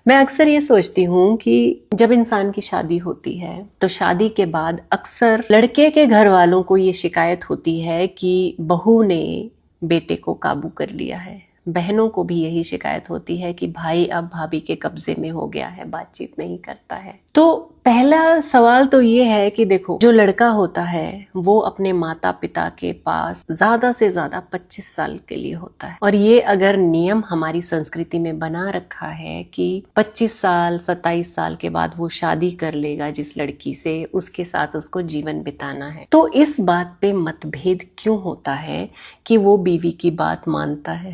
मैं अक्सर ये सोचती हूँ कि जब इंसान की शादी होती है तो शादी के बाद अक्सर लड़के के घर वालों को ये शिकायत होती है कि बहू ने बेटे को काबू कर लिया है। बहनों को भी यही शिकायत होती है कि भाई अब भाभी के कब्जे में हो गया है, बातचीत नहीं करता है। तो पहला सवाल तो ये है कि देखो, जो लड़का होता है वो अपने माता पिता के पास ज्यादा से ज्यादा 25 साल के लिए होता है, और ये अगर नियम हमारी संस्कृति में बना रखा है कि 25 साल 27 साल के बाद वो शादी कर लेगा जिस लड़की से, उसके साथ उसको जीवन बिताना है, तो इस बात पे मतभेद क्यों होता है कि वो बीवी की बात मानता है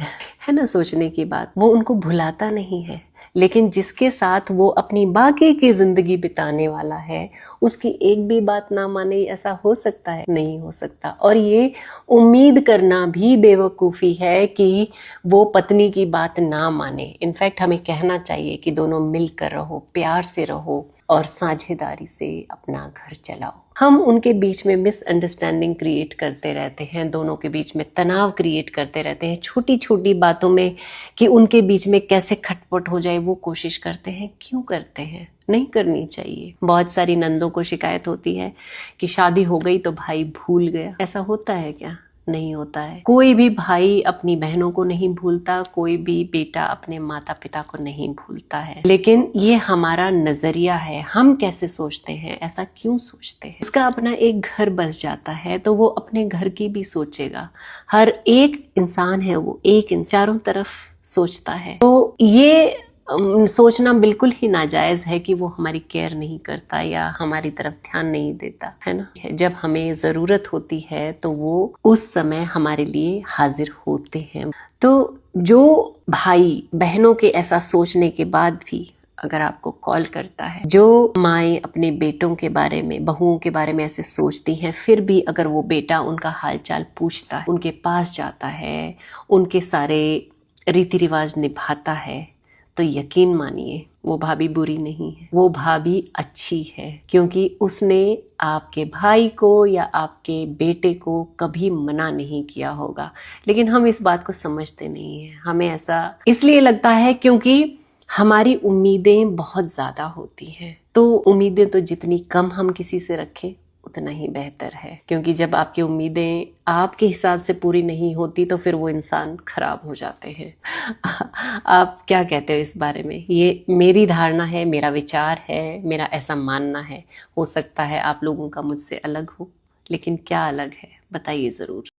ना। सोचने की बात, वो उनको भुलाता नहीं है, लेकिन जिसके साथ वो अपनी बाकी की जिंदगी बिताने वाला है उसकी एक भी बात ना माने, ऐसा हो सकता है? नहीं हो सकता। और ये उम्मीद करना भी बेवकूफ़ी है कि वो पत्नी की बात ना माने। इनफैक्ट हमें कहना चाहिए कि दोनों मिलकर रहो, प्यार से रहो और साझेदारी से अपना घर चलाओ। हम उनके बीच में मिसअंडरस्टैंडिंग क्रिएट करते रहते हैं, दोनों के बीच में तनाव क्रिएट करते रहते हैं, छोटी छोटी बातों में कि उनके बीच में कैसे खटपट हो जाए वो कोशिश करते हैं। क्यों करते हैं? नहीं करनी चाहिए। बहुत सारी नंदों को शिकायत होती है कि शादी हो गई तो भाई भूल गया। ऐसा होता है क्या? नहीं होता है। कोई भी भाई अपनी बहनों को नहीं भूलता, कोई भी बेटा अपने माता पिता को नहीं भूलता है, लेकिन ये हमारा नजरिया है। हम कैसे सोचते हैं, ऐसा क्यों सोचते हैं? उसका अपना एक घर बस जाता है तो वो अपने घर की भी सोचेगा। हर एक इंसान है वो एक चारों तरफ सोचता है। तो ये सोचना बिल्कुल ही नाजायज है कि वो हमारी केयर नहीं करता या हमारी तरफ ध्यान नहीं देता, है ना। जब हमें जरूरत होती है तो वो उस समय हमारे लिए हाजिर होते हैं। तो जो भाई बहनों के ऐसा सोचने के बाद भी अगर आपको कॉल करता है, जो माएँ अपने बेटों के बारे में, बहुओं के बारे में ऐसे सोचती हैं, फिर भी अगर वो बेटा उनका हालचाल पूछता है, उनके पास जाता है, उनके सारे रीति रिवाज निभाता है, तो यकीन मानिए वो भाभी बुरी नहीं है, वो भाभी अच्छी है, क्योंकि उसने आपके भाई को या आपके बेटे को कभी मना नहीं किया होगा। लेकिन हम इस बात को समझते नहीं हैं। हमें ऐसा इसलिए लगता है क्योंकि हमारी उम्मीदें बहुत ज्यादा होती हैं। तो उम्मीदें तो जितनी कम हम किसी से रखें उतना ही बेहतर है, क्योंकि जब आपकी उम्मीदें आपके हिसाब से पूरी नहीं होती तो फिर वो इंसान खराब हो जाते हैं। आप क्या कहते हो इस बारे में? ये मेरी धारणा है, मेरा विचार है, मेरा ऐसा मानना है। हो सकता है आप लोगों का मुझसे अलग हो, लेकिन क्या अलग है बताइए ज़रूर।